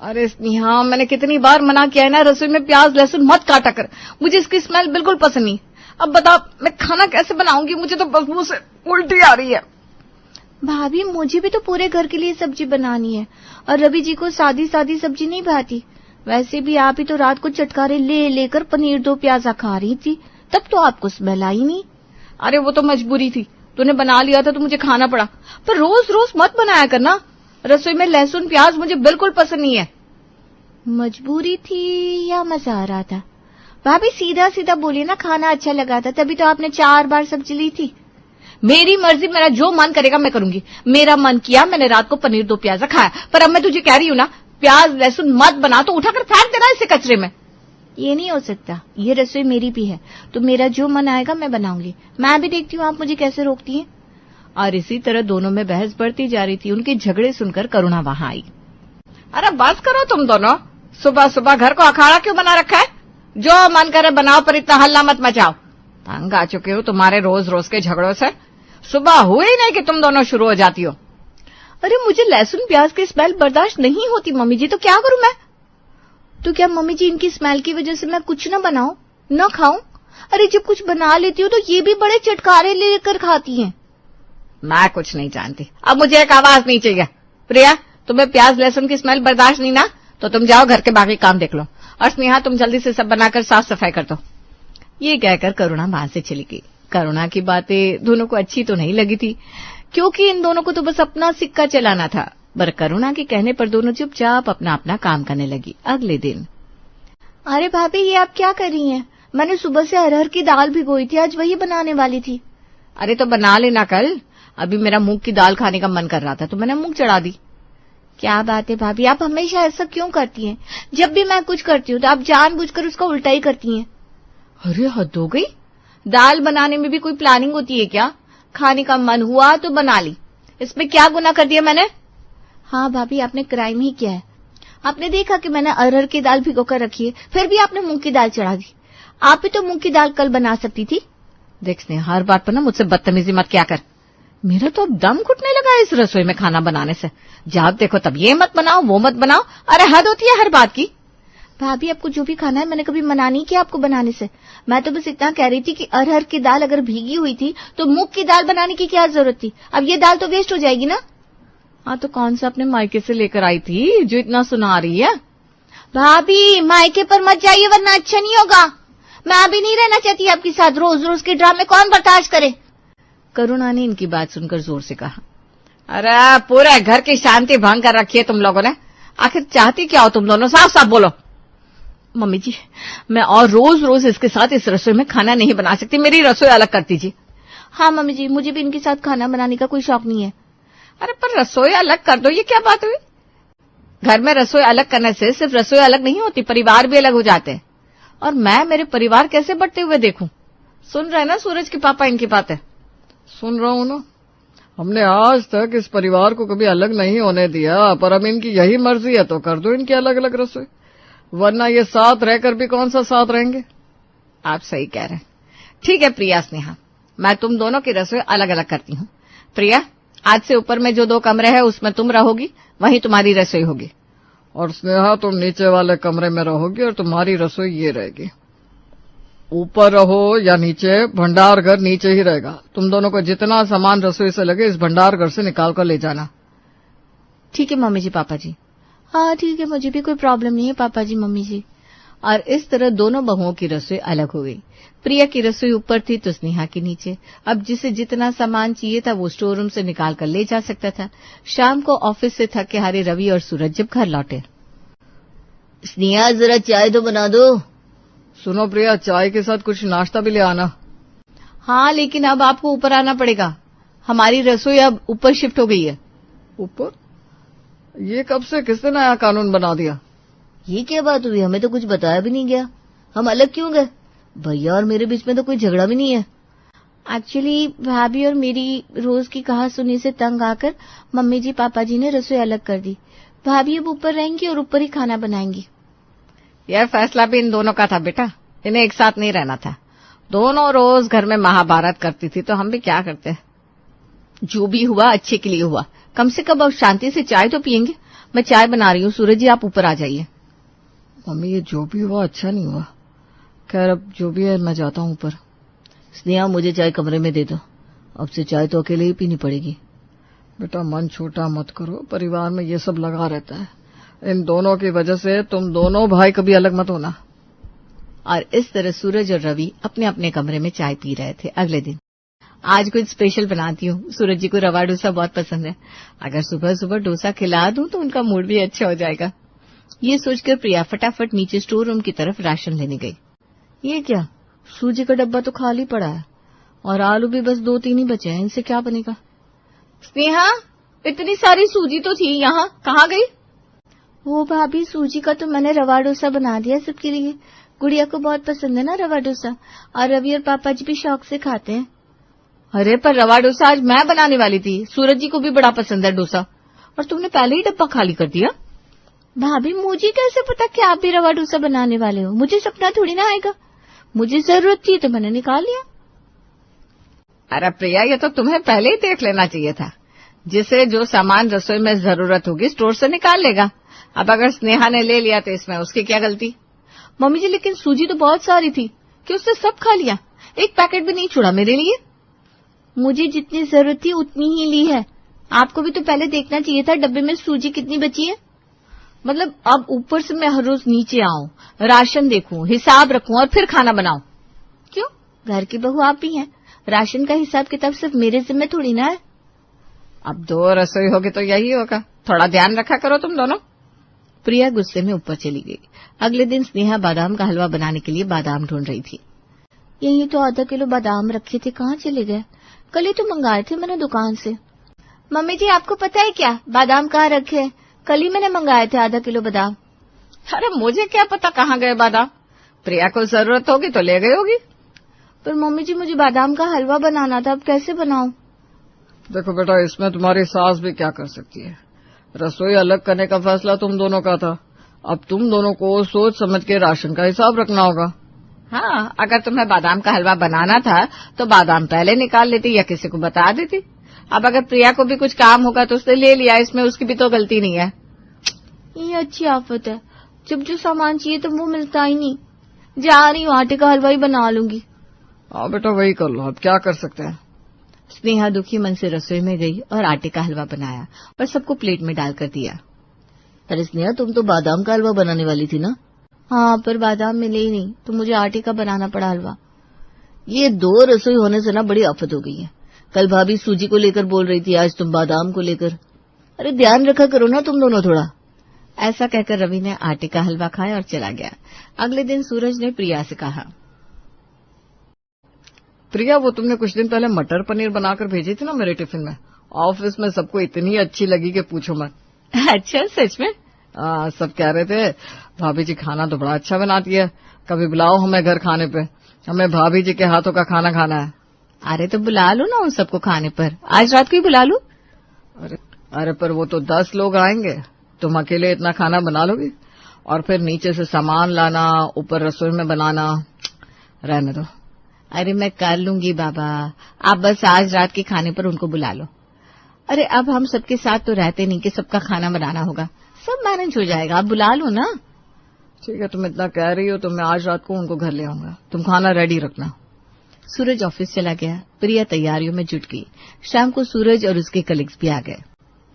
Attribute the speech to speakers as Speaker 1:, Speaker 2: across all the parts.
Speaker 1: अरे स्नेहा, मैंने कितनी बार मना किया है ना, रसोई में प्याज लहसुन मत काटा कर, मुझे इसकी स्मेल बिल्कुल पसंद नहीं। अब बता मैं खाना कैसे बनाऊंगी, मुझे तो बदबू से उल्टी आ रही है।
Speaker 2: भाभी मुझे भी तो पूरे घर के लिए सब्जी बनानी है और रवि जी को सादी सादी सब्जी नहीं भाती। वैसे भी आप ही तो रात को चटकारे ले लेकर पनीर 2 प्याजा खा रही थी, तब तो आपको स्मेल आई नहीं।
Speaker 1: अरे वो तो मजबूरी थी, तूने बना लिया था तो मुझे खाना पड़ा, पर रोज रोज मत बनाया करना। रसोई में लहसुन प्याज मुझे बिल्कुल पसंद नहीं है।
Speaker 2: मजबूरी थी या मजा आ रहा था? भाभी सीधा सीधा बोलिए ना, खाना अच्छा लगा था तभी तो आपने 4 बार सब्जी ली थी।
Speaker 1: मेरी मर्जी, मेरा जो मन करेगा मैं करूंगी। मेरा मन किया, मैंने रात को पनीर 2 प्याजा खाया, पर अब मैं तुझे कह रही हूँ ना, प्याज लहसुन मत बना तो उठाकर फेंक देना इसे कचरे में।
Speaker 2: ये नहीं हो सकता, ये रसोई मेरी भी है, तो मेरा जो मन आएगा मैं बनाऊंगी। मैं भी देखती हूँ आप मुझे कैसे रोकती हैं।
Speaker 1: और इसी तरह दोनों में बहस बढ़ती जा रही थी। उनके झगड़े सुनकर करुणा वहां आई। अरे बस करो तुम दोनों, सुबह सुबह घर को अखाड़ा क्यों बना रखा है? जो मन करे बनाओ, पर इतना हल्ला मत मचाओ। तंग आ चुके हो तुम्हारे रोज रोज के झगड़ों से। सुबह हुई नहीं कि तुम दोनों शुरू हो जाती हो।
Speaker 2: अरे मुझे लहसुन प्याज की स्मेल बर्दाश्त नहीं होती मम्मी जी, तो क्या करूं मैं? तो क्या मम्मी जी इनकी स्मेल की वजह से मैं कुछ न बनाऊं, न खाऊं? अरे जब कुछ बना लेती हूँ तो ये भी बड़े चटकारे लेकर खाती हैं।
Speaker 1: मैं कुछ नहीं जानती, अब मुझे एक आवाज नहीं चाहिए। प्रिया, तुम्हें प्याज लहसुन की स्मेल बर्दाश्त नहीं ना, तो तुम जाओ घर के बाकी काम देख लो। और स्नेहा तुम जल्दी से सब बनाकर साफ सफाई कर दो। ये कहकर करुणा वहां से चली गई। करुणा की बातें दोनों को अच्छी तो नहीं लगी थी, क्योंकि इन दोनों को तो बस अपना सिक्का चलाना था। पर करुणा के कहने पर दोनों चुपचाप अपना अपना काम करने लगी। अगले दिन,
Speaker 2: अरे भाभी ये आप क्या कर रही हैं? मैंने सुबह से अरहर की दाल भिगोई थी, आज वही बनाने वाली थी।
Speaker 1: अरे तो बना लेना कल। अभी मेरा मूंग की दाल खाने का मन कर रहा था तो मैंने मूंग चढ़ा दी।
Speaker 2: क्या बात है भाभी, आप हमेशा ऐसा क्यों करती हैं? जब भी मैं कुछ करती हूँ तो आप जानबूझकर उसका उल्टा ही करती हैं।
Speaker 1: अरे हद हो गई, दाल बनाने में भी कोई प्लानिंग होती है क्या? खाने का मन हुआ तो बना ली, इसमें क्या गुनाह कर दिया मैंने?
Speaker 2: हाँ भाभी, आपने क्राइम ही किया है। आपने देखा कि मैंने अरहर की दाल भिगोकर रखी है, फिर भी आपने मूंग की दाल चढ़ा दी। आप ही तो मूंग की दाल कल बना सकती थी।
Speaker 1: देख स्नेहा, हर बात पर ना मुझसे बदतमीजी मत क्या कर। मेरा तो अब दम घुटने लगा है इस रसोई में खाना बनाने से। जब देखो तब ये मत बनाओ वो मत बनाओ, अरे हद होती है हर बात की।
Speaker 2: भाभी आपको जो भी खाना है, मैंने कभी मना नहीं किया आपको बनाने से। मैं तो बस इतना कह रही थी कि अरहर की दाल अगर भीगी हुई थी तो मूंग की दाल बनाने की क्या जरूरत थी? अब ये दाल तो वेस्ट हो जाएगी ना।
Speaker 1: हाँ तो कौन सा अपने मायके से लेकर आई थी जो इतना सुना रही है?
Speaker 2: भाभी मायके पर मत जाइए वरना अच्छा नहीं होगा। मैं अभी नहीं रहना चाहती आपके साथ, रोज रोज के ड्रामे कौन बर्दाश्त करे।
Speaker 1: करुणा ने इनकी बात सुनकर जोर से कहा। अरे पूरे घर की शांति भंग कर रखी है तुम लोगों ने। आखिर चाहती क्या हो तुम दोनों, साफ साफ बोलो। मम्मी जी, मैं और रोज रोज इसके साथ इस रसोई में खाना नहीं बना सकती, मेरी रसोई अलग कर दीजिए।
Speaker 2: हाँ मम्मी जी, मुझे भी इनके साथ खाना बनाने का कोई शौक नहीं है।
Speaker 1: अरे पर रसोई अलग कर दो, ये क्या बात हुई? घर में रसोई अलग करने से सिर्फ रसोई अलग नहीं होती, परिवार भी अलग हो जाते हैं। और मैं मेरे परिवार कैसे बढ़ते हुए देखूं? सुन रहे ना सूरज के पापा इनकी बातें?
Speaker 3: सुन रहा हूं ना। हमने आज तक इस परिवार को कभी अलग नहीं होने दिया, पर अब इनकी यही मर्जी है तो कर दो इनकी अलग अलग रसोई, वरना ये साथ रहकर भी कौन सा साथ रहेंगे।
Speaker 1: आप सही कह रहे हैं। ठीक है प्रिया स्नेहा, मैं तुम दोनों की रसोई अलग अलग करती हूँ। प्रिया, आज से ऊपर में जो 2 कमरे हैं उसमें तुम रहोगी, वहीं तुम्हारी रसोई होगी।
Speaker 3: और स्नेहा तुम नीचे वाले कमरे में रहोगी और तुम्हारी रसोई ये रहेगी। ऊपर रहो या नीचे, भंडार घर नीचे ही रहेगा। तुम दोनों को जितना सामान रसोई से लगे इस भंडार घर से निकाल कर ले जाना।
Speaker 2: ठीक है मम्मी जी पापा जी। हाँ ठीक है, मुझे भी कोई प्रॉब्लम नहीं है पापा जी मम्मी जी।
Speaker 1: और इस तरह दोनों बहुओं की रसोई अलग हो गई। प्रिया की रसोई ऊपर थी तो स्नेहा की नीचे। अब जिसे जितना सामान चाहिए था वो स्टोर रूम से निकाल कर ले जा सकता था। शाम को ऑफिस से थक के हारे रवि और सूरज जब घर लौटे,
Speaker 2: स्नेहा जरा चाय तो बना दो।
Speaker 3: सुनो प्रिया, चाय के साथ कुछ नाश्ता भी ले आना।
Speaker 1: हाँ लेकिन अब आपको ऊपर आना पड़ेगा, हमारी रसोई अब ऊपर शिफ्ट हो गई है।
Speaker 3: ऊपर? ये कब से किसने नया कानून बना दिया?
Speaker 2: ये क्या बात हुई, हमें तो कुछ बताया भी नहीं गया। हम अलग क्यों गए? भैया और मेरे बीच में तो कोई झगड़ा भी नहीं है। एक्चुअली भाभी और मेरी रोज की कहा सुनी से तंग आकर मम्मी जी पापा जी ने रसोई अलग कर दी। भाभी अब ऊपर रहेंगी और ऊपर ही खाना बनाएंगी।
Speaker 1: यह फैसला भी इन दोनों का था बेटा, इन्हें एक साथ नहीं रहना था। दोनों रोज घर में महाभारत करती थी तो हम भी क्या करते। जो भी हुआ अच्छे के लिए हुआ, कम से कम अब शांति से चाय तो पियेंगे।
Speaker 2: मैं चाय बना रही हूँ। सूरज जी आप ऊपर आ जाइए।
Speaker 3: मम्मी ये जो भी हुआ अच्छा नहीं हुआ। खैर अब जो भी है मैं जाता हूँ ऊपर।
Speaker 2: स्नेहा मुझे चाय कमरे में दे दो। अब से चाय तो अकेले ही पीनी पड़ेगी।
Speaker 3: बेटा मन छोटा मत करो, परिवार में ये सब लगा रहता है। इन दोनों की वजह से तुम दोनों भाई कभी अलग मत होना।
Speaker 2: और इस तरह सूरज और रवि अपने अपने कमरे में चाय पी रहे थे। अगले दिन आज कुछ स्पेशल बनाती हूँ। सूरज जी को रवा डोसा बहुत पसंद है। अगर सुबह सुबह डोसा खिला दूं तो उनका मूड भी अच्छा हो जाएगा। ये सोचकर प्रिया फटाफट नीचे स्टोर रूम की तरफ राशन लेने गई। ये क्या, सूजी का डब्बा तो खाली पड़ा है और आलू भी बस 2-3 ही बचे हैं। इनसे क्या बनेगा? स्नेहा इतनी सारी सूजी तो थी यहाँ, कहाँ गई? वो भाभी सूजी का तो मैंने रवा डोसा बना दिया सबके लिए। गुड़िया को बहुत पसंद है ना रवा डोसा, और रवि और पापा जी भी शौक से खाते हैं। अरे पर रवा डोसा आज मैं बनाने वाली थी। सूरज जी को भी बड़ा पसंद है डोसा, और तुमने पहले ही डब्बा खाली कर दिया। भाभी मुझे कैसे पता कि आप भी रवा डोसा बनाने वाले हो? मुझे सपना थोड़ी ना आएगा। मुझे जरूरत थी तो मैंने निकाल लिया।
Speaker 1: अरे प्रिया ये तो तुम्हें पहले ही देख लेना चाहिए था। जिसे जो सामान रसोई में जरूरत होगी स्टोर से निकाल लेगा। अब अगर स्नेहा ने ले लिया तो इसमें उसकी क्या गलती?
Speaker 2: मम्मी जी लेकिन सूजी तो बहुत सारी थी कि उसने सब खा लिया। एक पैकेट भी नहीं छोड़ा मेरे लिए। मुझे जितनी जरूरत थी उतनी ही ली है। आपको भी तो पहले देखना चाहिए था डब्बे में सूजी कितनी बची है। मतलब अब ऊपर से मैं हर रोज नीचे आऊं, राशन देखूं, हिसाब रखूं और फिर खाना बनाऊं। क्यों? घर की बहू आप ही हैं। राशन का हिसाब किताब सिर्फ मेरे जिम्मे थोड़ी ना है।
Speaker 1: अब 2 रसोई होगी तो यही होगा। थोड़ा ध्यान रखा करो तुम दोनों।
Speaker 2: प्रिया गुस्से में ऊपर चली गई। अगले दिन स्नेहा बादाम का हलवा बनाने के लिए बादाम ढूंढ रही थी। यही तो आधा किलो बादाम रखे थे, कहाँ चले गए? कल ही तो मंगाए थे मैंने दुकान से। मम्मी जी आपको पता है क्या बादाम कहाँ रखे हैं? कल ही मैंने मंगाए थे आधा किलो बादाम।
Speaker 1: अरे मुझे क्या पता कहाँ गए बादाम। प्रिया को जरूरत होगी तो ले गई होगी।
Speaker 2: पर मम्मी जी मुझे बादाम का हलवा बनाना था, अब कैसे बनाऊं?
Speaker 3: देखो बेटा इसमें तुम्हारी सास भी क्या कर सकती है। रसोई अलग करने का फैसला तुम दोनों का था। अब तुम दोनों को सोच समझ के राशन का हिसाब रखना होगा।
Speaker 1: हाँ अगर तुम्हें बादाम का हलवा बनाना था तो बादाम पहले निकाल लेती या किसी को बता देती। अब अगर प्रिया को भी कुछ काम होगा तो उसने ले लिया, इसमें उसकी भी तो गलती नहीं है।
Speaker 2: ये अच्छी आफत है, जब जो सामान चाहिए तो वो मिलता ही नहीं। जा रही हूँ आटे का हलवा ही बना लूंगी।
Speaker 3: हाँ बेटा वही कर लो, अब क्या कर सकते हैं।
Speaker 2: स्नेहा दुखी मन से रसोई में गई और आटे का हलवा बनाया और सबको प्लेट में डालकर दिया। अरे स्नेहा तुम तो बादाम का हलवा बनाने वाली थी ना? हाँ पर बादाम मिले ही नहीं तो मुझे आटे का बनाना पड़ा हलवा। ये 2 रसोई होने से ना बड़ी आफत हो गई है। कल भाभी सूजी को लेकर बोल रही थी, आज तुम बादाम को लेकर। अरे ध्यान रखा करो ना तुम दोनों थोड़ा। ऐसा कहकर रवि ने आटे का हलवा खाया और चला गया। अगले दिन सूरज ने प्रिया से कहा,
Speaker 3: प्रिया वो तुमने कुछ दिन पहले मटर पनीर बनाकर भेजी थी ना मेरे टिफिन में, ऑफिस में सबको इतनी अच्छी लगी कि पूछो मत।
Speaker 1: अच्छा सच में?
Speaker 3: सब कह रहे थे भाभी जी खाना तो बड़ा अच्छा बनाती है, कभी बुलाओ हमें घर खाने पे, हमें भाभी जी के हाथों का खाना खाना है।
Speaker 2: अरे तो बुला लो ना उन सबको खाने पर, आज रात को ही बुला लो।
Speaker 3: अरे पर वो तो 10 लोग आएंगे, तुम अकेले इतना खाना बना लोगी? और फिर नीचे से सामान लाना, ऊपर रसोई में बनाना, रहने दो।
Speaker 2: अरे मैं कर लूंगी बाबा, आप बस आज रात के खाने पर उनको बुला लो। अरे अब हम सबके साथ तो रहते नहीं कि सबका खाना बनाना होगा, सब मैनेज हो जाएगा, आप बुला लो ना।
Speaker 3: ठीक है तुम इतना कह रही हो तो मैं आज रात को उनको घर ले आऊंगा, तुम खाना रेडी रखना।
Speaker 2: सूरज ऑफिस चला गया, प्रिया तैयारियों में जुट गई। शाम को सूरज और उसके कलीग्स भी आ गए।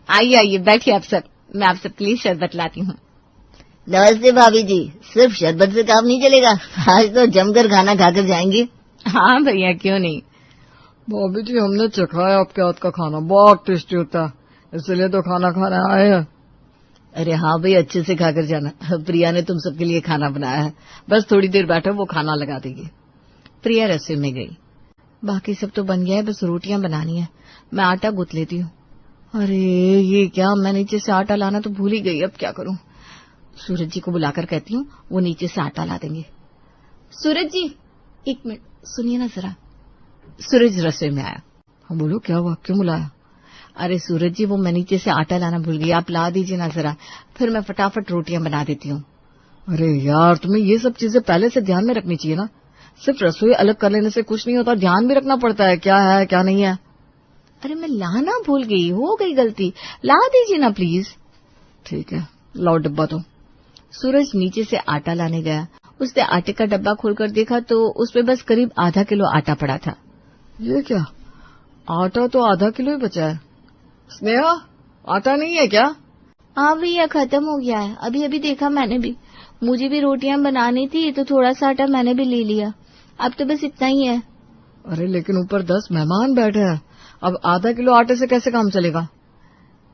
Speaker 1: आइए आइए बैठिए आप सब, मैं आप सबके लिए शरबत लाती हूँ।
Speaker 2: नमस्ते भाभी जी, सिर्फ शरबत से काम नहीं चलेगा, आज तो जमकर खाना खाकर जाएंगे।
Speaker 1: हाँ भैया क्यों नहीं।
Speaker 3: भाभी जी हमने चखा है आपके हाथ का खाना, बहुत टेस्टी होता है, इसलिए तो खाना खाने आए हैं।
Speaker 2: अरे हाँ भाई अच्छे से खाकर जाना, प्रिया ने तुम सबके लिए खाना बनाया है, बस थोड़ी देर बैठो वो खाना लगा देगी। प्रिया रसोई में गई। बाकी सब तो बन गया है, बस रोटियां बनानी है, मैं आटा गूंथ लेती हूँ। अरे ये क्या, मैं नीचे से आटा लाना तो भूल ही गई, अब क्या करूं। सूरज जी को बुलाकर कहती हूँ, वो नीचे से आटा ला देंगे। सूरज जी 1 मिनट सुनिए ना जरा। सूरज रसोई में आया।
Speaker 3: हाँ बोलो क्या हुआ, क्यों बुलाया?
Speaker 2: अरे सूरज जी वो मैं नीचे से आटा लाना भूल गई, आप ला दीजिए ना जरा, फिर मैं फटाफट रोटियां बना देती हूँ।
Speaker 3: अरे यार तुम्हें ये सब चीजें पहले से ध्यान में रखनी चाहिए ना, सिर्फ रसोई अलग कर लेने से कुछ नहीं होता, ध्यान भी रखना पड़ता है क्या है क्या नहीं है।
Speaker 2: अरे मैं लाना भूल गई, हो गई गलती, ला दीजिए ना प्लीज।
Speaker 3: ठीक है, लाओ डिब्बा तो।
Speaker 2: सूरज नीचे से आटा लाने गया। उसने आटे का डब्बा खोलकर देखा तो उसमें बस करीब आधा किलो आटा पड़ा था।
Speaker 3: ये क्या, आटा तो आधा किलो ही बचा है। स्नेहा, आटा नहीं है क्या?
Speaker 2: हाँ भैया, खत्म हो गया है। अभी अभी देखा मैंने भी। मुझे भी रोटियां बनानी थी तो थोड़ा सा आटा मैंने भी ले लिया। अब तो बस इतना ही है।
Speaker 3: अरे लेकिन ऊपर 10 मेहमान बैठे हैं, अब आधा किलो आटे से कैसे काम चलेगा?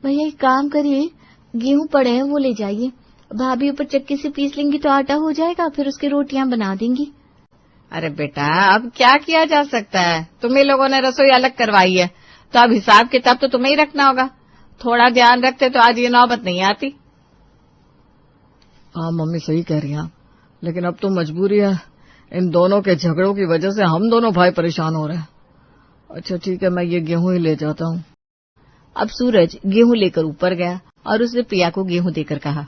Speaker 2: भैया एक काम करिए, गेहूं पड़े हैं वो ले जाइए। भाभी ऊपर चक्की से पीस लेंगी तो आटा हो जाएगा, फिर उसकी रोटियां बना देंगी।
Speaker 1: अरे बेटा, अब क्या किया जा सकता है? तुम्ही लोगों ने रसोई अलग करवाई है तो अब हिसाब किताब तो तुम्हें ही रखना होगा। थोड़ा ध्यान रखते तो आज ये नौबत नहीं आती।
Speaker 3: हाँ मम्मी, सही कह रही हैं, लेकिन अब तो मजबूरी है। इन दोनों के झगड़ों की वजह से हम दोनों भाई परेशान हो रहे हैं। अच्छा ठीक है, मैं ये गेहूं ही ले जाता हूँ।
Speaker 2: अब सूरज गेहूं लेकर ऊपर गया और उसने प्रिया को गेहूं देकर कहा,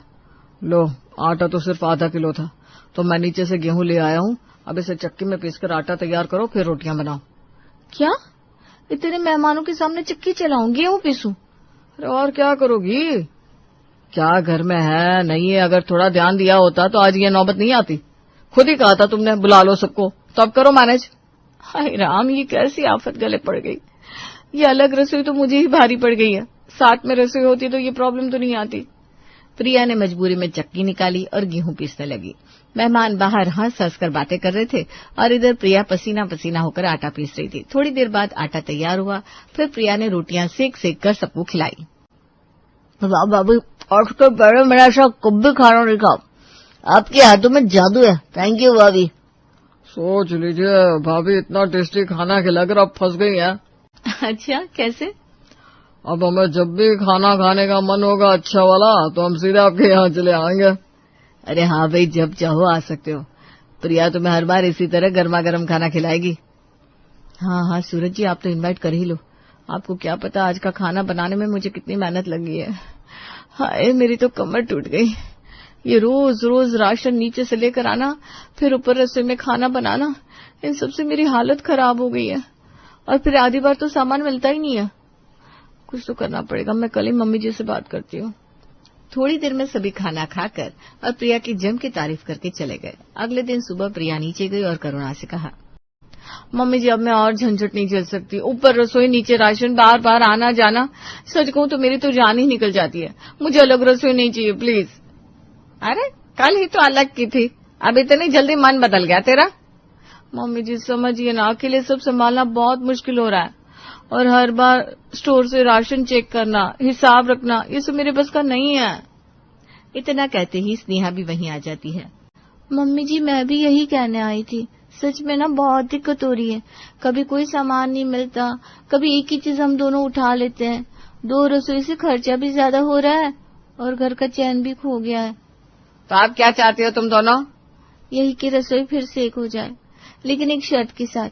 Speaker 3: लो, आटा तो सिर्फ आधा किलो था तो मैं नीचे से गेहूं ले आया हूँ। अब इसे चक्की में पीसकर आटा तैयार करो, फिर रोटियां बनाओ।
Speaker 2: क्या? इतने मेहमानों के सामने चक्की चलाऊं, गेहूं पीसूं?
Speaker 3: अरे और क्या करोगी? क्या घर में है नहीं है? अगर थोड़ा ध्यान दिया होता तो आज ये नौबत नहीं आती। खुद ही कहा था तुमने, बुला लो सबको, तो अब करो मैनेज।
Speaker 2: हाय राम, ये कैसी आफत गले पड़ गई। ये अलग रसोई तो मुझे ही भारी पड़ गई है। साथ में रसोई होती तो ये प्रॉब्लम तो नहीं आती। प्रिया ने मजबूरी में चक्की निकाली और गेहूं पीसने लगी। मेहमान बाहर हंस हंस कर बातें कर रहे थे और इधर प्रिया पसीना पसीना होकर आटा पीस रही थी। थोड़ी देर बाद आटा तैयार हुआ। फिर प्रिया ने रोटियां सेक सेक कर सबको खिलाई।
Speaker 4: वाह भाभी, आज के पहले मेरा ऐसा कभी खाना नहीं खा। आपके हाथों में जादू है। थैंक यू भाभी।
Speaker 3: सोच लीजिए, भाभी इतना टेस्टी खाना खिला कर अब फंस गई है।
Speaker 2: अच्छा, कैसे?
Speaker 3: अब हमें जब भी खाना खाने का मन होगा अच्छा वाला तो हम सीधे आपके यहाँ चले आएंगे।
Speaker 2: अरे हाँ भाई, जब चाहो आ सकते हो। प्रिया तुम्हें हर बार इसी तरह गर्मा गर्म खाना खिलाएगी। हाँ हाँ सूरज जी, आप तो इनवाइट कर ही लो। आपको क्या पता आज का खाना बनाने में मुझे कितनी मेहनत लगी है। हाय, मेरी तो कमर टूट गई। ये रोज रोज राशन नीचे से लेकर आना, फिर ऊपर रसोई में खाना बनाना, इन सबसे मेरी हालत खराब हो गई है। और फिर आधी बार तो सामान मिलता ही नहीं है। कुछ तो करना पड़ेगा। मैं कल ही मम्मी जी से बात करती हूँ। थोड़ी देर में सभी खाना खाकर और प्रिया की जम की तारीफ करके चले गए। अगले दिन सुबह प्रिया नीचे गई और करुणा से कहा,
Speaker 3: मम्मी जी अब मैं और झंझट नहीं झेल सकती। ऊपर रसोई, नीचे राशन, बार बार आना जाना। सच कहूं तो मेरी तो जान ही निकल जाती है। मुझे अलग रसोई नहीं चाहिए प्लीज।
Speaker 1: अरे कल ही तो अलग की थी, अब इतनी जल्दी मन बदल गया तेरा?
Speaker 3: मम्मी जी समझिए ना, अकेले सब संभालना बहुत मुश्किल हो रहा है और हर बार स्टोर से राशन चेक करना, हिसाब रखना, ये सब मेरे बस का नहीं है।
Speaker 2: इतना कहते ही स्नेहा भी वहीं आ जाती है। मम्मी जी, मैं भी यही कहने आई थी। सच में ना बहुत दिक्कत हो रही है। कभी कोई सामान नहीं मिलता, कभी एक ही चीज हम दोनों उठा लेते हैं। 2 रसोई से खर्चा भी ज्यादा हो रहा है और घर का चैन भी खो गया है।
Speaker 1: तो आप क्या चाहती हो तुम दोनों?
Speaker 2: यही कि रसोई फिर से एक हो जाए, लेकिन एक शर्त के साथ।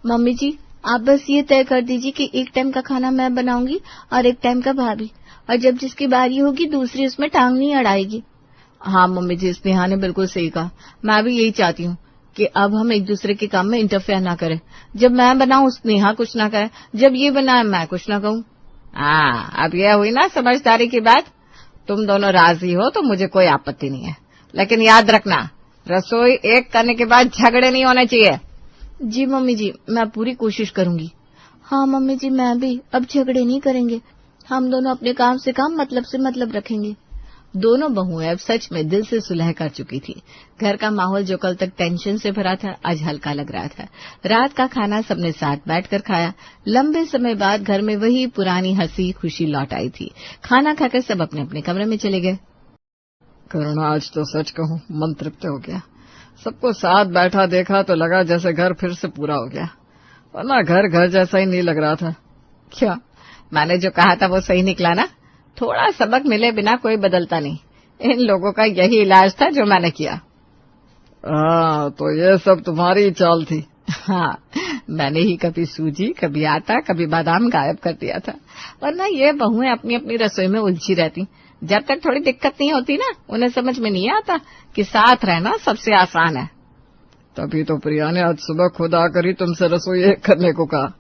Speaker 2: मम्मी जी, आप बस ये तय कर दीजिए कि एक टाइम का खाना मैं बनाऊंगी और एक टाइम का भाभी, और जब जिसकी बारी होगी दूसरी उसमें टांग नहीं अड़ाएगी।
Speaker 3: हाँ मम्मी जी, स्नेहा ने बिल्कुल सही कहा। मैं भी यही चाहती हूँ कि अब हम एक दूसरे के काम में इंटरफेयर ना करें। जब मैं बनाऊं स्नेहा कुछ ना कहे, जब ये बनाए मैं कुछ ना कहूँ।
Speaker 1: हाँ, अब यह हुई ना समझदारी की बात। तुम दोनों राजी हो तो मुझे कोई आपत्ति नहीं है, लेकिन याद रखना रसोई एक करने के बाद झगड़े नहीं होने चाहिए।
Speaker 2: जी मम्मी जी, मैं पूरी कोशिश करूंगी। हाँ मम्मी जी, मैं भी अब झगड़े नहीं करेंगे। हम दोनों अपने काम से काम, मतलब से मतलब रखेंगे।
Speaker 1: दोनों बहुएं अब सच में दिल से सुलह कर चुकी थी। घर का माहौल जो कल तक टेंशन से भरा था आज हल्का लग रहा था। रात का खाना सबने साथ बैठकर खाया। लंबे समय बाद घर में वही पुरानी हंसी खुशी लौट आई थी। खाना खाकर सब अपने अपने कमरे में चले गए।
Speaker 3: करुणा, आज तो सच कहूँ मन तृप्त हो गया। सबको साथ बैठा देखा तो लगा जैसे घर फिर से पूरा हो गया, वरना घर घर जैसा ही नहीं लग रहा था।
Speaker 1: क्या मैंने जो कहा था वो सही निकला ना? थोड़ा सबक मिले बिना कोई बदलता नहीं। इन लोगों का यही इलाज था जो मैंने किया।
Speaker 3: हाँ, तो ये सब तुम्हारी चाल थी।
Speaker 1: हाँ, मैंने ही कभी सूजी, कभी आटा, कभी बादाम गायब कर दिया था। वरना ये बहुएं अपनी अपनी रसोई में उलझी रहती। जब तक थोड़ी दिक्कत नहीं होती ना, उन्हें समझ में नहीं आता कि साथ रहना सबसे आसान है।
Speaker 3: तभी तो प्रिया ने आज सुबह खुद आकर ही तुमसे रसोई एक करने को कहा।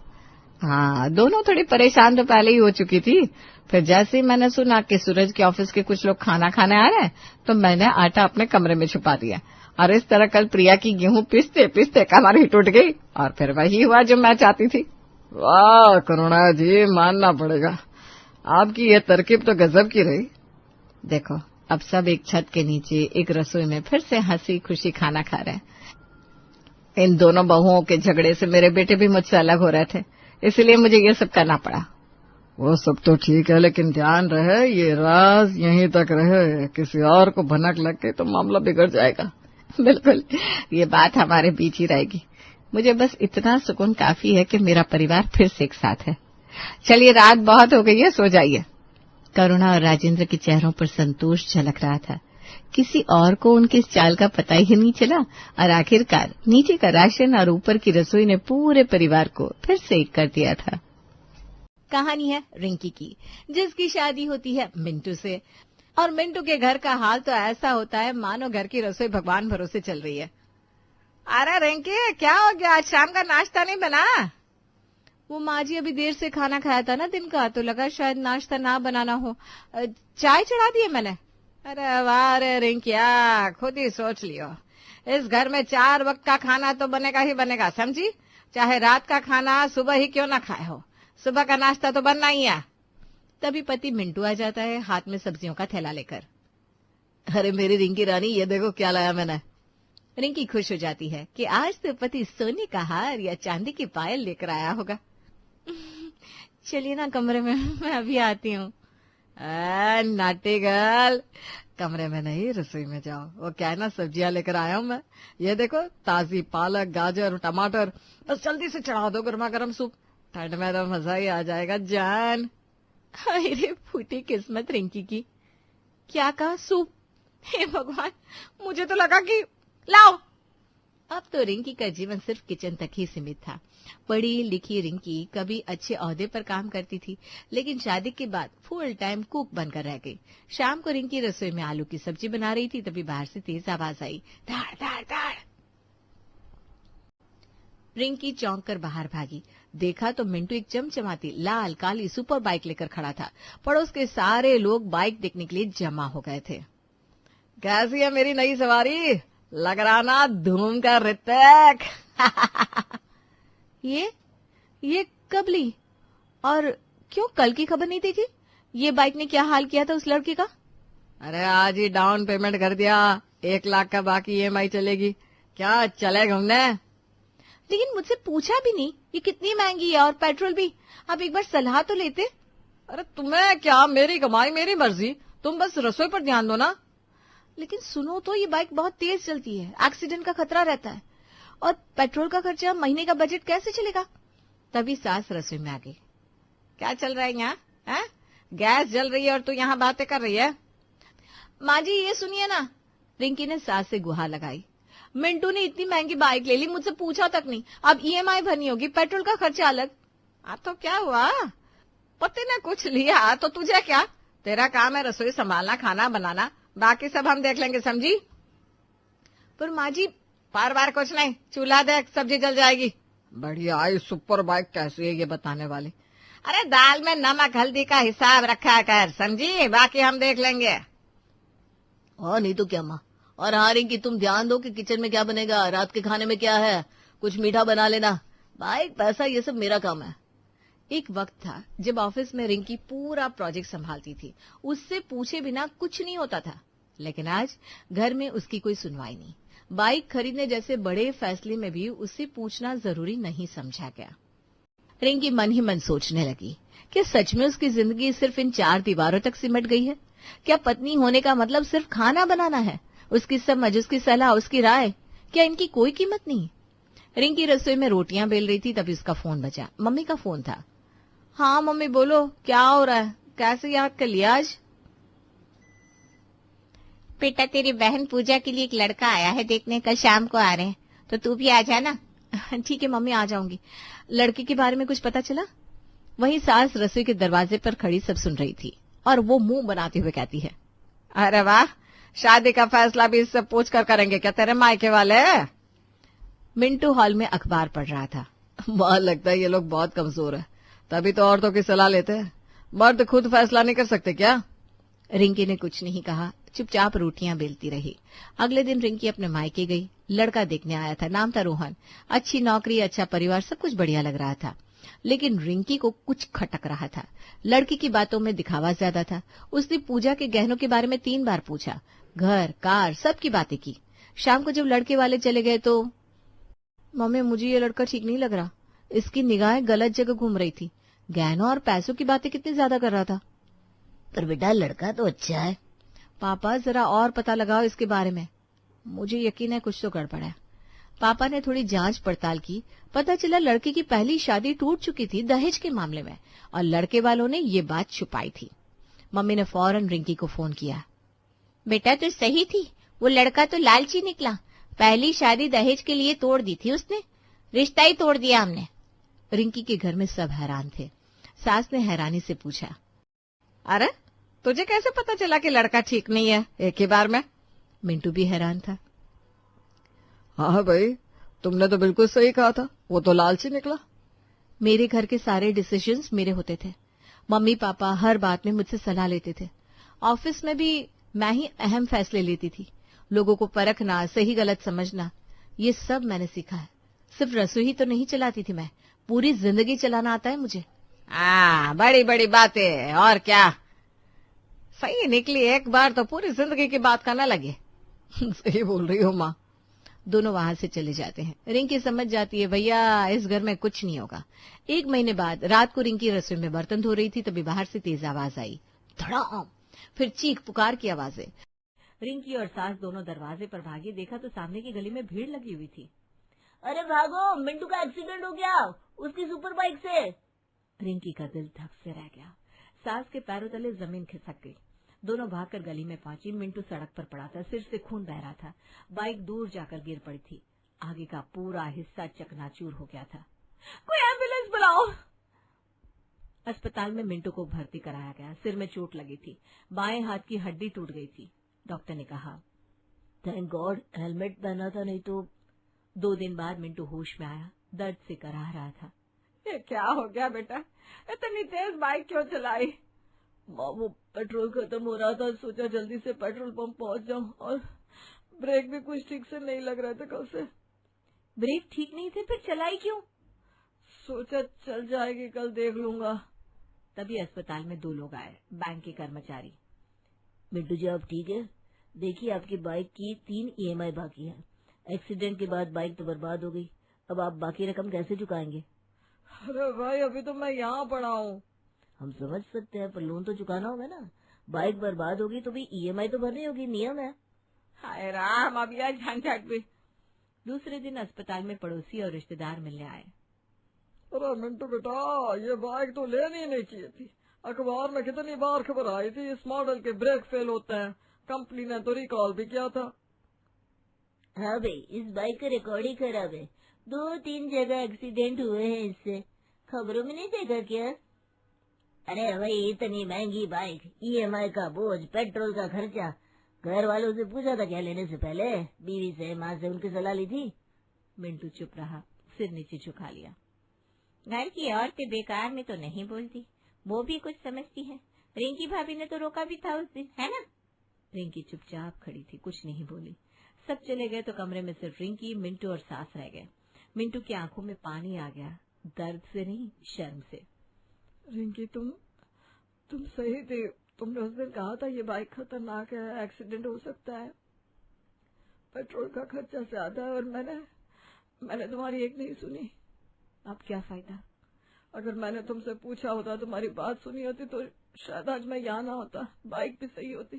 Speaker 1: हाँ, दोनों थोड़ी परेशान तो पहले ही हो चुकी थी। फिर जैसे ही मैंने सुना कि सूरज के ऑफिस के कुछ लोग खाना खाने आ रहे हैं, तो मैंने आटा अपने कमरे में छुपा दिया और इस तरह कल प्रिया की गेहूं पीसते पीसते कमर ही टूट गई और फिर वही हुआ जो मैं चाहती थी।
Speaker 3: वाह करुणा जी, मानना पड़ेगा, आपकी ये तरकीब तो गजब की रही।
Speaker 1: देखो, अब सब एक छत के नीचे एक रसोई में फिर से हंसी खुशी खाना खा रहे हैं। इन दोनों बहुओं के झगड़े से मेरे बेटे भी मुझसे अलग हो रहे थे, इसलिए मुझे ये सब करना पड़ा।
Speaker 3: वो सब तो ठीक है, लेकिन ध्यान रहे ये राज यहीं तक रहे, किसी और को भनक लग गई तो मामला बिगड़ जाएगा।
Speaker 1: बिल्कुल, ये बात हमारे बीच ही रहेगी। मुझे बस इतना सुकून काफी है कि मेरा परिवार फिर से एक साथ है। चलिए, रात बहुत हो गई है, सो जाइए। करुणा और राजेंद्र के चेहरों पर संतोष झलक रहा था। किसी और को उनकी इस चाल का पता ही नहीं चला और आखिरकार नीचे का राशन और ऊपर की रसोई ने पूरे परिवार को फिर से एक कर दिया था। कहानी है रिंकी की, जिसकी शादी होती है मिंटू से, और मिंटू के घर का हाल तो ऐसा होता है मानो घर की रसोई भगवान भरोसे चल रही है। अरे रिंकी, क्या हो गया, आज शाम का नाश्ता नहीं बना? वो माँ जी अभी देर से खाना खाया था ना दिन का, तो लगा शायद नाश्ता ना बनाना हो, चाय चढ़ा दिए मैंने। अरे वाह रे रिंकिया, खुद ही सोच लियो, इस घर में 4 वक्त का खाना तो बनेगा ही बनेगा, समझी? चाहे रात का खाना सुबह ही क्यों ना खाए हो, सुबह का नाश्ता तो बनना ही है। तभी पति मिंटू आ जाता है हाथ में सब्जियों का थैला लेकर। अरे मेरी रिंकी रानी, ये देखो क्या लाया मैंने। रिंकी खुश हो जाती है कि आज तो पति सोने का हार या चांदी की पायल लेकर आया होगा। चलिए ना कमरे में, मैं अभी आती हूँ। नाटी गर्ल, कमरे में नहीं रसोई में जाओ। वो क्या है ना, सब्जियां लेकर आया हूँ मैं, ये देखो, ताजी पालक, गाजर, टमाटर, बस जल्दी से चढ़ा दो गर्मा गर्म सूप, ठंड में तो मजा ही आ जाएगा जान। अरे फूटी किस्मत रिंकी की, क्या कहा सूप? हे भगवान, मुझे तो लगा कि लाओ। अब तो रिंकी का जीवन सिर्फ किचन तक ही सीमित था। पढ़ी लिखी रिंकी कभी अच्छे ओहदे पर काम करती थी, लेकिन शादी के बाद फुल टाइम कुक बनकर रह गई। शाम को रिंकी रसोई में आलू की सब्जी बना रही थी, तभी बाहर से तेज आवाज आई, धाड़ धाड़ धाड़। रिंकी चौंक कर बाहर भागी, देखा तो मिंटू एक चमचमाती लाल काली सुपर बाइक लेकर खड़ा था। पड़ोस के सारे लोग बाइक देखने के लिए जमा हो गए थे। कैसी है मेरी नई सवारी, लग रहा ना धूम का ऋतिक। ये कब ली और क्यों कल की खबर नहीं देखी? ये बाइक ने क्या हाल किया था उस लड़के का? अरे आज ही डाउन पेमेंट कर दिया, 1 लाख का बाकी EMI चलेगी, क्या चले घूमने। लेकिन मुझसे पूछा भी नहीं ये कितनी महंगी है और पेट्रोल भी, आप एक बार सलाह तो लेते। अरे तुम्हें क्या, मेरी कमाई मेरी मर्जी, तुम बस रसोई पर ध्यान दो ना। लेकिन सुनो तो, ये बाइक बहुत तेज चलती है, एक्सीडेंट का खतरा रहता है, और पेट्रोल का खर्चा, महीने का बजट कैसे चलेगा? तभी सास रसोई में आ गई। क्या चल रहा है यहाँ? गैस जल रही है और तू यहाँ बातें कर रही है। माँ जी ये सुनिए ना, रिंकी ने सास से गुहार लगाई। मिंटू ने इतनी महंगी बाइक ले ली, मुझसे पूछा तक नहीं, अब EMI भरनी होगी, पेट्रोल का खर्चा अलग। तो क्या हुआ, पति ने कुछ लिया तो तुझे क्या, तेरा काम है रसोई संभालना, खाना बनाना, बाकी सब हम देख लेंगे, समझी? पर माँ जी बार बार कुछ नहीं, चूल्हा देख, सब्जी जल जाएगी। बढ़िया, आई सुपर बाइक कैसी है ये बताने वाली। अरे दाल में नमक हल्दी का हिसाब रखा कर, समझी, बाकी हम देख लेंगे।
Speaker 2: और नहीं तो क्या माँ। और हाँ रिंकी, तुम ध्यान दो कि किचन में क्या बनेगा, रात के खाने में क्या है, कुछ मीठा बना लेना, बाइक पैसा ये सब मेरा काम है।
Speaker 1: एक वक्त था जब ऑफिस में रिंकी पूरा प्रोजेक्ट संभालती थी, उससे पूछे बिना कुछ नहीं होता था। लेकिन आज घर में उसकी कोई सुनवाई नहीं। बाइक खरीदने जैसे बड़े फैसले में भी उससे पूछना जरूरी नहीं समझा गया। रिंकी मन ही मन सोचने लगी कि सच में उसकी जिंदगी सिर्फ इन 4 दीवारों तक सिमट गई है? क्या पत्नी होने का मतलब सिर्फ खाना बनाना है? उसकी समझ, उसकी सलाह, उसकी राय, क्या इनकी कोई कीमत नहीं? रिंकी रसोई में रोटियां बेल रही थी, तभी उसका फोन बजा। मम्मी का फोन था। हाँ मम्मी बोलो, क्या हो रहा है, कैसे याद कर लिया आज? बेटा तेरी बहन पूजा के लिए एक लड़का आया है देखने, कल शाम को आ रहे हैं, तो तू भी आ जाना। ठीक है मम्मी, आ जाऊंगी। लड़के के बारे में कुछ पता चला? वही सास रसोई के दरवाजे पर खड़ी सब सुन रही थी और वो मुंह बनाते हुए कहती है, अरे वाह, शादी का फैसला भी इससे पूछ कर करेंगे क्या तेरे मायके वाले? मिंटू हॉल में अखबार पढ़ रहा था।
Speaker 3: मां, लगता है ये लोग बहुत कमजोर है, तभी तो औरतों की सलाह लेते हैं। मर्द खुद फैसला नहीं कर सकते क्या?
Speaker 1: रिंकी ने कुछ नहीं कहा, चुपचाप रोटियां बेलती रही। अगले दिन रिंकी अपने मायके गई। लड़का देखने आया था, नाम था रोहन। अच्छी नौकरी, अच्छा परिवार, सब कुछ बढ़िया लग रहा था। लेकिन रिंकी को कुछ खटक रहा था। लड़की की बातों में दिखावा ज्यादा था। उसने पूजा के गहनों के बारे में 3 बार पूछा, घर, कार, सब की बातें की। शाम को जब लड़के वाले चले गए तो, मम्मी मुझे ये लड़का ठीक नहीं लग रहा। इसकी निगाहें गलत जगह घूम रही थी। गहनों और पैसों की बातें कितनी ज्यादा कर रहा था।
Speaker 2: पर बेटा लड़का तो अच्छा है।
Speaker 1: पापा जरा और पता लगाओ इसके बारे में। मुझे यकीन है कुछ तो गड़बड़ है। पापा ने थोड़ी जांच पड़ताल की। पता चला लड़के की पहली शादी टूट चुकी थी दहेज के मामले में, और लड़के वालों ने ये बात छुपाई थी। मम्मी ने फौरन रिंकी को फोन किया। बेटा तो सही थी, वो लड़का तो लालची निकला। पहली शादी दहेज के लिए तोड़ दी थी उसने, रिश्ता ही तोड़ दिया हमने। रिंकी के घर में सब हैरान थे। सास ने हैरानी से पूछा,
Speaker 3: अरे तुझे कैसे पता चला कि लड़का ठीक नहीं है एक ही बार में?
Speaker 1: मिंटू भी हैरान था।
Speaker 3: हाँ भाई, तुमने तो बिल्कुल सही कहा था, वो तो लालची निकला।
Speaker 1: मेरे घर के सारे डिसीजंस मेरे होते थे। मम्मी पापा हर बात में मुझसे सलाह लेते थे। ऑफिस में भी मैं ही अहम फैसले लेती थी। लोगों को परखना, सही गलत समझना, ये सब मैंने सीखा है। सिर्फ रसोई ही तो नहीं चलाती थी मैं, पूरी जिंदगी चलाना आता है मुझे।
Speaker 3: बड़ी बड़ी बातें, और क्या। सही निकली एक बार तो पूरी जिंदगी की बात करने लगे। सही बोल रही हो माँ।
Speaker 1: दोनों वहां से चले जाते हैं। रिंकी समझ जाती है भैया इस घर में कुछ नहीं होगा। 1 महीने बाद रात को रिंकी रसोई में बर्तन धो रही थी, तभी बाहर से तेज आवाज आई, धड़ाम, फिर चीख पुकार की आवाजें। रिंकी और सास दोनों दरवाजे पर भागी। देखा तो सामने की गली में भीड़ लगी हुई थी।
Speaker 2: अरे भागो, मिंटू का एक्सीडेंट हो गया उसकी सुपर बाइक से।
Speaker 1: रिंकी का दिल धक से रह गया। सास के पैरों तले जमीन खिसक गई। दोनों भागकर गली में पहुंची। मिंटू सड़क पर पड़ा था, सिर से खून बह रहा था। बाइक दूर जाकर गिर पड़ी थी। आगे का पूरा हिस्सा चकनाचूर हो गया था। कोई एम्बुलेंस बुलाओ। अस्पताल में मिंटू को भर्ती कराया गया। सिर में चोट लगी थी, बाएं हाथ की हड्डी टूट गई थी। डॉक्टर ने कहा,
Speaker 2: थैंक गॉड हेलमेट पहना था, नहीं तो।
Speaker 1: 2 दिन बाद मिंटू होश में आया, दर्द से कराह रहा था।
Speaker 3: ये क्या हो गया बेटा, इतनी तेज बाइक क्यों चलाई?
Speaker 2: वो पेट्रोल खत्म हो रहा था, सोचा जल्दी से पेट्रोल पंप पहुंच जाऊं, और ब्रेक भी कुछ ठीक से नहीं लग रहे थे कल से।
Speaker 1: ब्रेक ठीक नहीं थे, फिर चलाई क्यों?
Speaker 2: सोचा चल जाएगी, कल देख लूंगा।
Speaker 1: तभी अस्पताल में 2 लोग आए, बैंक के कर्मचारी।
Speaker 2: मिंटू जी आप ठीक है? देखिए आपकी बाइक की 3 EMI बाकी है। एक्सीडेंट के बाद बाइक तो बर्बाद हो गई, अब आप बाकी रकम कैसे चुकाएंगे?
Speaker 3: अरे भाई अभी तो मैं यहाँ पड़ा हूँ।
Speaker 2: हम समझ सकते हैं, पर लोन तो चुकाना होगा ना। बाइक बर्बाद होगी तो भी EMI तो भरनी होगी, नियम है।
Speaker 3: हाय राम, अब यह झंझट भी।
Speaker 1: दूसरे दिन अस्पताल में पड़ोसी और रिश्तेदार मिलने आए।
Speaker 3: अरे मिंटू बेटा, ये बाइक तो लेनी नहीं चाहिए थी। अखबार में कितनी बार खबर आई थी इस मॉडल के ब्रेक फेल होते हैं, कंपनी ने तो रिकॉल भी किया था।
Speaker 2: हाँ भाई, इस बाइक का रिकॉर्ड ही खराब है। 2-3 जगह एक्सीडेंट हुए हैं इससे, खबरों में नहीं देखा क्या? अरे भाई इतनी महंगी बाइक, EMI का बोझ, पेट्रोल का खर्चा, घर वालों से पूछा था क्या लेने से पहले? बीवी से, माँ से उनकी सलाह ली थी?
Speaker 1: मिंटू चुप रहा, सिर नीचे झुका लिया। घर की औरतें बेकार में तो नहीं बोलती, वो भी कुछ समझती है। रिंकी भाभी ने तो रोका भी था उस दिन, है ना? रिंकी चुपचाप खड़ी थी, कुछ नहीं बोली। सब चले गए तो कमरे में सिर्फ रिंकी, मिंटू और सास रह गए। मिंटू की आंखों में पानी आ गया, दर्द से नहीं, शर्म से।
Speaker 3: रिंकी तुम सही थी। तुमने उस दिन कहा था ये बाइक खतरनाक है, एक्सीडेंट हो सकता है, पेट्रोल का खर्चा ज्यादा है, और मैंने तुम्हारी एक नहीं सुनी।
Speaker 1: अब क्या फायदा?
Speaker 3: अगर मैंने तुमसे पूछा होता, तुम्हारी बात सुनी होती, तो शायद आज मैं यहाँ ना होता, बाइक भी सही होती,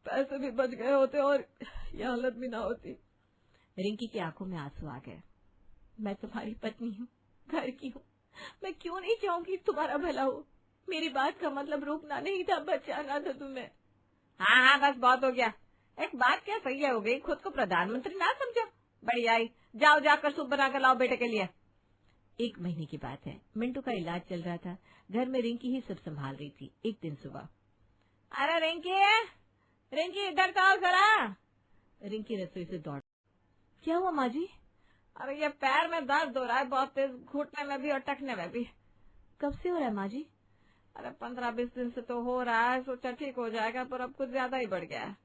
Speaker 3: पैसे भी बच गए होते, और ये हालत भी ना होती।
Speaker 1: रिंकी की आंखों में आंसू आ गए। मैं तुम्हारी पत्नी हूँ, घर की हूँ, मैं क्यों नहीं चाहूंगी तुम्हारा भला हो? मेरी बात का मतलब रोकना नहीं था, बचाना था तुम्हें।
Speaker 3: हाँ बस बहुत हो गया। एक बात क्या सही हो गई, खुद को प्रधानमंत्री ना समझो। बढ़िया आई, जाओ जाकर सूप बना कर लाओ बेटे के लिए।
Speaker 1: 1 महीने की बात है, मिंटू का इलाज चल रहा था। घर में रिंकी ही सब संभाल रही थी। एक दिन सुबह,
Speaker 3: अरे रिंकी इधर तो आओ जरा।
Speaker 1: रिंकी रसोई से दौड़। क्या हुआ माँ जी? अरे ये पैर में दर्द हो रहा है बहुत तेज, घुटने में भी और टखने में भी।
Speaker 2: कब से हो रहा है माँ जी?
Speaker 1: अरे 15-20 दिन से तो हो रहा है, सोचा ठीक हो जाएगा पर अब कुछ ज्यादा ही बढ़ गया है।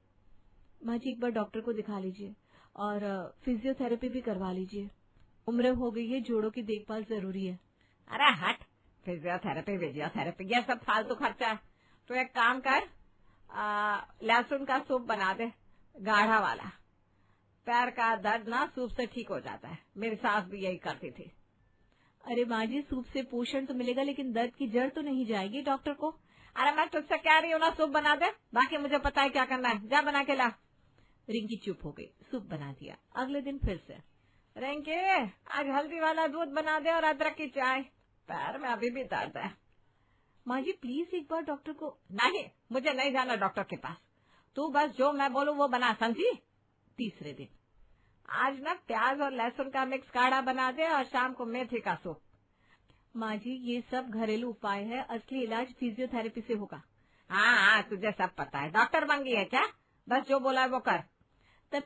Speaker 2: माँ जी एक बार डॉक्टर को दिखा लीजिए और फिजियोथेरेपी भी करवा लीजिए। उम्र हो गई है, जोड़ों की देखभाल जरूरी है।
Speaker 1: अरे हट, फिजियोथेरेपी ये सब फालतू खर्चा है। तो एक काम कर, लहसुन का सूप बना दे, गाढ़ा वाला। पैर का दर्द ना सूप से ठीक हो जाता है, मेरी सास भी यही करती थी।
Speaker 2: अरे माँ जी सूप से पोषण तो मिलेगा लेकिन दर्द की जड़ तो नहीं जाएगी डॉक्टर को।
Speaker 1: अरे मैं तुझसे कह रही हूँ ना, सूप बना दे, बाकी मुझे पता है क्या करना है, जा बना के ला।
Speaker 2: रिंकी चुप हो गई, सूप बना दिया। अगले दिन फिर से,
Speaker 1: रिंकी आज हल्दी वाला दूध बना दे और अदरक की चाय, पैर में अभी भी दर्द है।
Speaker 2: माँ जी प्लीज एक बार डॉक्टर को।
Speaker 1: नहीं, मुझे नहीं जाना डॉक्टर के पास, तू बस जो मैं बोलूँ वो बना, समझी।
Speaker 2: तीसरे दिन,
Speaker 1: आज ना प्याज और लहसुन का मिक्स काढ़ा बना दे और शाम को मेथी का सूप।
Speaker 2: माँ जी ये सब घरेलू उपाय है, असली इलाज फिजियोथेरेपी से होगा।
Speaker 1: हाँ, तुझे सब पता है, डॉक्टर बन गई है क्या, बस जो बोला है वो कर।
Speaker 2: तब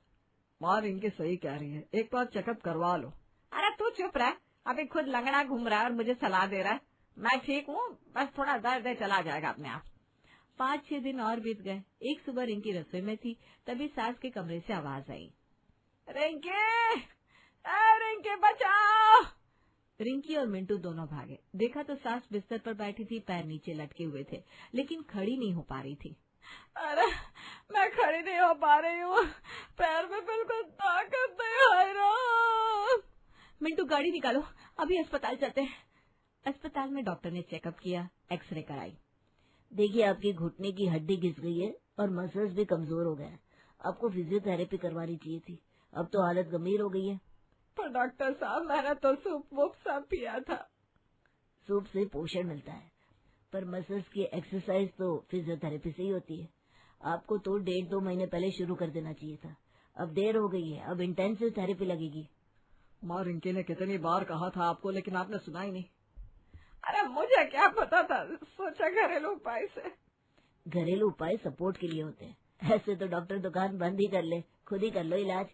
Speaker 3: और इनकी सही कह रही है, एक बार चेकअप करवा लो।
Speaker 1: अरे तू चुप रह, अभी खुद लंगड़ा घूम रहा है और मुझे सलाह दे रहा है। मैं ठीक हूँ, बस थोड़ा दर्द है, चला जाएगा अपने आप।
Speaker 2: 5-6 दिन और बीत गए। एक सुबह रिंकी रसोई में थी, तभी सास के कमरे से आवाज आई,
Speaker 1: रिंकी बचाओ।
Speaker 2: रिंकी और मिंटू दोनों भागे। देखा तो सास बिस्तर पर बैठी थी, पैर नीचे लटके हुए थे, लेकिन खड़ी नहीं हो पा रही थी।
Speaker 1: अरे मैं खड़ी नहीं हो पा रही हूँ, पैर में बिल्कुल ताकत नहीं है।
Speaker 2: मिंटू गाड़ी निकालो, अभी अस्पताल चलते हैं। अस्पताल में डॉक्टर ने चेकअप किया, एक्सरे कराई।
Speaker 4: देखिए आपकी घुटने की हड्डी घिस गई है और मसल्स भी कमजोर हो गए हैं। आपको फिजियोथेरेपी करवानी चाहिए थी, अब तो हालत गंभीर हो गई है।
Speaker 1: पर डॉक्टर साहब मैंने तो सूप वूप सब पिया था।
Speaker 4: सूप से पोषण मिलता है, पर मसल्स की एक्सरसाइज तो फिजियोथेरेपी से ही होती है। आपको तो 1.5-2 महीने पहले शुरू कर देना चाहिए था, अब देर हो गई है, अब इंटेंसिव थेरेपी लगेगी।
Speaker 3: माँ रिंकी ने कितनी बार कहा था आपको, लेकिन आपने सुना ही नहीं।
Speaker 1: अरे मुझे क्या पता था, सोचा घरेलू उपाय से।
Speaker 4: घरेलू उपाय सपोर्ट के लिए होते हैं, ऐसे तो डॉक्टर दुकान बंद ही कर ले, खुद ही कर लो इलाज।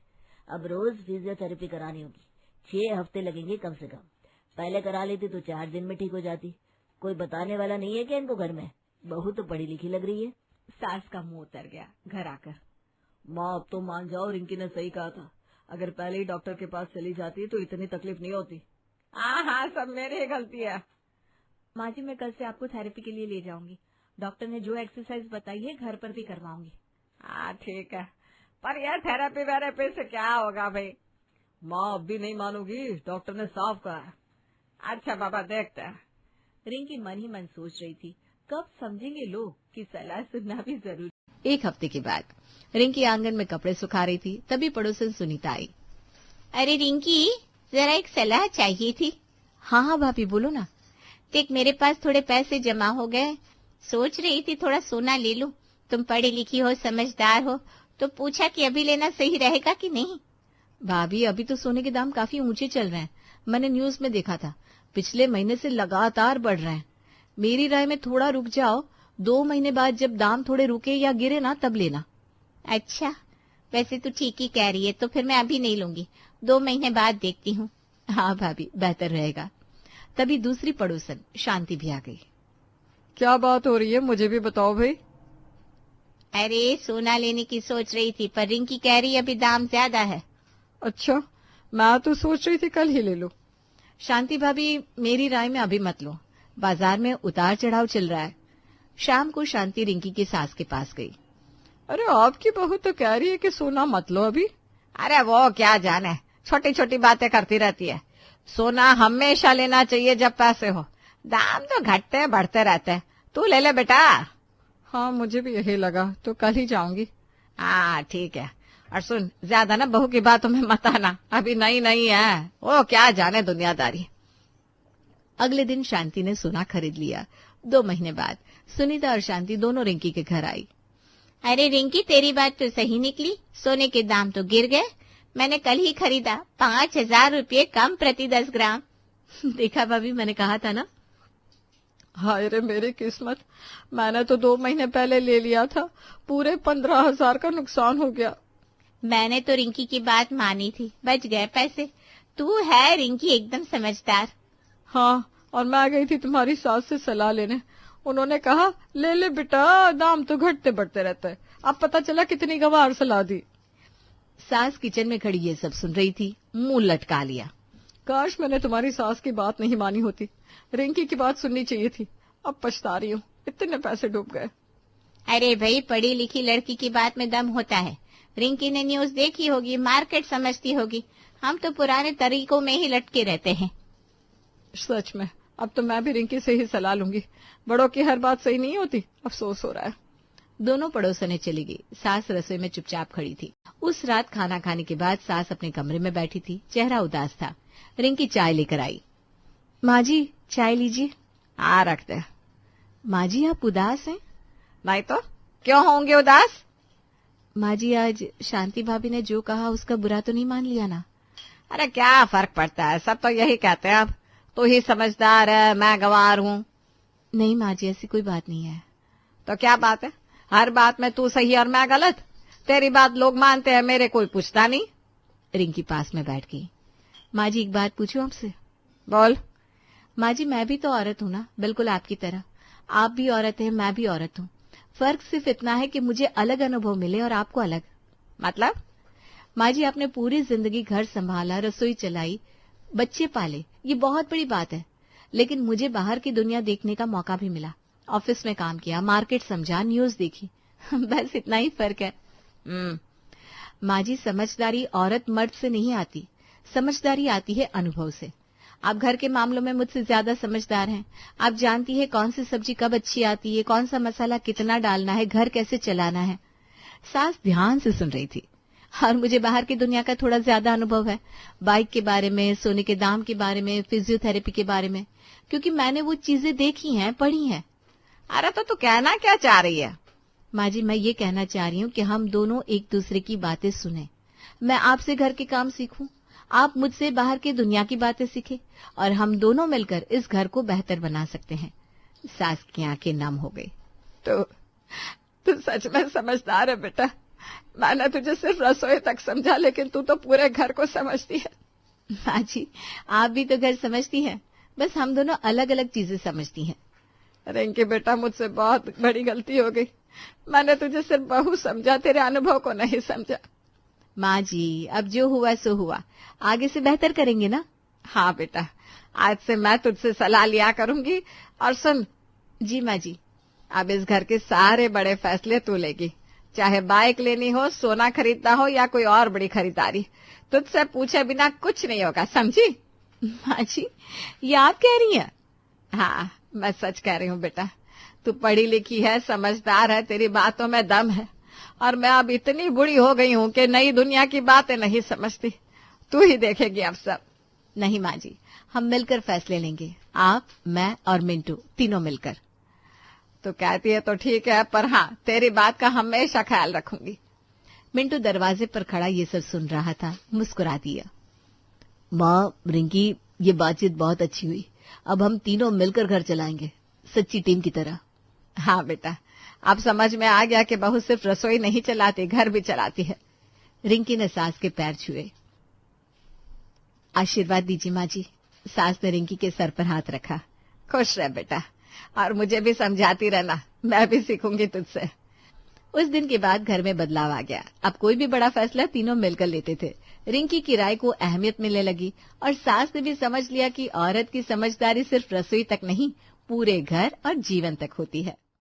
Speaker 4: अब रोज फिजियोथेरेपी करानी होगी, 6 हफ्ते लगेंगे कम से कम। पहले करा लेती तो 4 दिन में ठीक हो जाती। कोई बताने वाला नहीं है क्या इनको घर में? बहू तो पढ़ी लिखी लग रही है।
Speaker 2: सास का मुंह उतर गया घर आकर।
Speaker 3: माँ अब तो मान जाओ, रिंकी ने सही कहा था, अगर पहले ही डॉक्टर के पास चली जाती तो इतनी तकलीफ नहीं होती।
Speaker 1: हाँ, सब मेरी गलती है।
Speaker 2: माँ जी मैं कल से आपको थेरेपी के लिए ले जाऊंगी, डॉक्टर ने जो एक्सरसाइज बताई है घर पर भी करवाऊंगी।
Speaker 1: हाँ ठीक है, पर यह थेरेपी वेरेपी से क्या होगा भाई?
Speaker 3: माँ अब भी नहीं मानोगी, डॉक्टर ने साफ कहा है।
Speaker 1: अच्छा बाबा देखते हैं।
Speaker 2: रिंकी मन ही मन सोच रही थी, कब समझेंगे लोग कि सलाह सुनना भी जरूरी।
Speaker 5: 1 हफ्ते के बाद रिंकी आंगन में कपड़े सुखा रही थी, तभी पड़ोसन सुनीता आई।
Speaker 6: अरे रिंकी, जरा एक सलाह चाहिए थी।
Speaker 5: हाँ हाँ भाभी बोलो ना।
Speaker 6: देख मेरे पास थोड़े पैसे जमा हो गए, सोच रही थी थोड़ा सोना ले लूं। तुम पढ़ी लिखी हो, समझदार हो, तो पूछा कि अभी लेना सही रहेगा कि नहीं।
Speaker 5: भाभी अभी तो सोने के दाम काफी ऊंचे चल रहे हैं, मैंने न्यूज में देखा था, पिछले महीने से लगातार बढ़ रहे हैं। मेरी राय में थोड़ा रुक जाओ, 2 महीने बाद जब दाम थोड़े रुके या गिरे ना तब लेना।
Speaker 6: अच्छा, वैसे तो ठीक ही कह रही है, तो फिर मैं अभी नहीं लूंगी, 2 महीने बाद देखती हूँ।
Speaker 5: हाँ भाभी बेहतर रहेगा। तभी दूसरी पड़ोसन शांति भी आ गई।
Speaker 3: क्या बात हो रही है, मुझे भी बताओ भाई।
Speaker 6: अरे सोना लेने की सोच रही थी, पर रिंकी कह रही है अभी दाम ज्यादा है।
Speaker 3: अच्छा, मैं तो सोच रही थी कल ही ले लो।
Speaker 5: शांति भाभी मेरी राय में अभी मत लो, बाजार में उतार चढ़ाव चल रहा है। शाम को शांति रिंकी की सास के पास गई।
Speaker 3: अरे आपकी बहू तो कह रही है कि सोना मत लो अभी।
Speaker 1: अरे वो क्या जाने, छोटी छोटी बातें करती रहती है। सोना हमेशा लेना चाहिए जब पैसे हो, दाम तो घटते बढ़ते रहते हैं। तू ले ले बेटा।
Speaker 3: हाँ मुझे भी यही लगा, तो कल ही जाऊंगी।
Speaker 1: हाँ ठीक है, और सुन ज्यादा ना बहू की बातों में मत आना, अभी नई नई है, वो क्या जाने दुनियादारी।
Speaker 5: अगले दिन शांति ने सोना खरीद लिया। 2 महीने बाद सुनीता और शांति दोनों रिंकी के घर आई।
Speaker 6: अरे रिंकी तेरी बात तो सही निकली, सोने के दाम तो गिर गए। मैंने कल ही खरीदा, 5,000 रुपये कम प्रति 10 ग्राम।
Speaker 5: देखा भाभी, मैंने कहा था ना।
Speaker 3: हाय रे मेरी किस्मत, मैंने तो 2 महीने पहले ले लिया था, पूरे 15,000 का नुकसान हो गया।
Speaker 6: मैंने तो रिंकी की बात मानी थी, बच गए पैसे। तू है रिंकी एकदम समझदार।
Speaker 3: हाँ, और मैं गई थी तुम्हारी सास से सलाह लेने। उन्होंने कहा ले ले बेटा, दाम तो घटते बढ़ते रहते हैं। अब पता चला कितनी गंवार सलाह दी।
Speaker 5: सास किचन में खड़ी ये सब सुन रही थी, मुंह लटका लिया।
Speaker 3: काश मैंने तुम्हारी सास की बात नहीं मानी होती, रिंकी की बात सुननी चाहिए थी। अब पछता रही हूँ, इतने पैसे डूब गए।
Speaker 6: अरे भाई, पढ़ी लिखी लड़की की बात में दम होता है। रिंकी ने न्यूज देखी होगी, मार्केट समझती होगी। हम तो पुराने तरीकों में ही लटके रहते हैं।
Speaker 3: सच में, अब तो मैं भी रिंकी से ही सलाह लूंगी। बड़ों की हर बात सही नहीं होती, अफसोस हो रहा है।
Speaker 5: दोनों पड़ोसने चली गई। सास रसोई में चुपचाप खड़ी थी। उस रात खाना खाने के बाद सास अपने कमरे में बैठी थी, चेहरा उदास था। रिंकी चाय लेकर आई। माँ जी, चाय लीजिए।
Speaker 1: आ रखते।
Speaker 5: माँ जी, आप उदास हैं?
Speaker 1: नहीं तो क्यों होंगे उदास?
Speaker 5: माँ जी, आज शांति भाभी ने जो कहा उसका बुरा तो नहीं मान लिया ना?
Speaker 1: अरे क्या फर्क पड़ता है, सब तो यही कहते हैं। अब तू ही समझदार है, मैं गंवार हूँ।
Speaker 5: नहीं माँ जी, ऐसी कोई बात नहीं है।
Speaker 1: तो क्या बात है? हर बात में तू सही और मैं गलत? तेरी बात लोग मानते हैं, मेरे कोई पूछता नहीं।
Speaker 5: रिंकी पास में बैठ गई। माँ जी, एक बात पूछूं आपसे?
Speaker 1: बोल।
Speaker 5: माँ जी, मैं भी तो औरत हूँ ना, बिल्कुल आपकी तरह। आप भी औरत हैं, मैं भी औरत हूँ। फर्क सिर्फ इतना है कि मुझे अलग अनुभव मिले और आपको अलग।
Speaker 1: मतलब?
Speaker 5: माँ जी, आपने पूरी जिंदगी घर संभाला, रसोई चलाई, बच्चे पाले, ये बहुत बड़ी बात है। लेकिन मुझे बाहर की दुनिया देखने का मौका भी मिला। ऑफिस में काम किया, मार्केट समझा, न्यूज देखी। बस इतना ही फर्क है। माँ जी, समझदारी औरत मर्द से नहीं आती, समझदारी आती है अनुभव से। आप घर के मामलों में मुझसे ज्यादा समझदार हैं। आप जानती है कौन सी सब्जी कब अच्छी आती है, कौन सा मसाला कितना डालना है, घर कैसे चलाना है। सास ध्यान से सुन रही थी। और मुझे बाहर की दुनिया का थोड़ा ज्यादा अनुभव है, बाइक के बारे में, सोने के दाम के बारे में, फिजियोथेरेपी के बारे में, क्योंकि मैंने वो चीजें देखी हैं, पढ़ी हैं।
Speaker 1: अरे तो तू कहना क्या चाह रही है?
Speaker 5: माँ जी, मैं ये कहना चाह रही हूँ कि हम दोनों एक दूसरे की बातें सुने। मैं आपसे घर के काम सीखूं, आप मुझसे बाहर की दुनिया की बातें सीखे, और हम दोनों मिलकर इस घर को बेहतर बना सकते हैं। सास की आंखें नम हो गई।
Speaker 3: तू सच में समझदार है बेटा। मैंने तुझे सिर्फ रसोई तक समझा, लेकिन तू तो पूरे घर को समझती है।
Speaker 5: माँ जी, आप भी तो घर समझती हैं, बस हम दोनों अलग अलग चीजें समझती हैं।
Speaker 3: रिंकी बेटा, मुझसे बहुत बड़ी गलती हो गई। मैंने तुझे सिर्फ बहू समझा, तेरे अनुभव को नहीं समझा।
Speaker 5: माँ जी, अब जो हुआ सो हुआ, आगे से बेहतर करेंगे ना?
Speaker 1: हाँ बेटा, आज से मैं तुझसे सलाह लिया करूंगी। और सुन।
Speaker 5: जी माँ जी।
Speaker 1: अब इस घर के सारे बड़े फैसले तू लेगी, चाहे बाइक लेनी हो, सोना खरीदना हो या कोई और बड़ी खरीदारी। तुझसे पूछे बिना कुछ नहीं होगा, समझी?
Speaker 5: माँ जी, ये आप कह रही हैं?
Speaker 1: हाँ, मैं सच कह रही हूँ बेटा। तू पढ़ी लिखी है, समझदार है, तेरी बातों में दम है। और मैं अब इतनी बुरी हो गई हूँ कि नई दुनिया की बातें नहीं समझती। तू ही देखेगी अब सब।
Speaker 5: नहीं माँ जी, हम मिलकर फैसले लेंगे, आप, मैं और मिंटू, तीनों मिलकर।
Speaker 1: तो कहती है तो ठीक है, पर हाँ, तेरी बात का हमेशा ख्याल रखूंगी।
Speaker 5: मिंटू दरवाजे पर खड़ा ये सब सुन रहा था, मुस्कुरा दिया। माँ, रिंकी, ये बातचीत बहुत अच्छी हुई। अब हम तीनों मिलकर घर चलाएंगे, सच्ची टीम की तरह।
Speaker 1: हाँ बेटा, अब समझ में आ गया कि बहू सिर्फ रसोई नहीं चलाती, घर भी चलाती है।
Speaker 5: रिंकी ने सास के पैर छुए। आशीर्वाद दीजिए माँ जी। सास ने रिंकी के सर पर हाथ रखा।
Speaker 1: खुश रह बेटा, और मुझे भी समझाती रहना, मैं भी सीखूंगी तुझसे।
Speaker 5: उस दिन के बाद घर में बदलाव आ गया। अब कोई भी बड़ा फैसला तीनों मिलकर लेते थे। रिंकी की राय को अहमियत मिलने लगी और सास ने भी समझ लिया कि औरत की समझदारी सिर्फ रसोई तक नहीं, पूरे घर और जीवन तक होती है।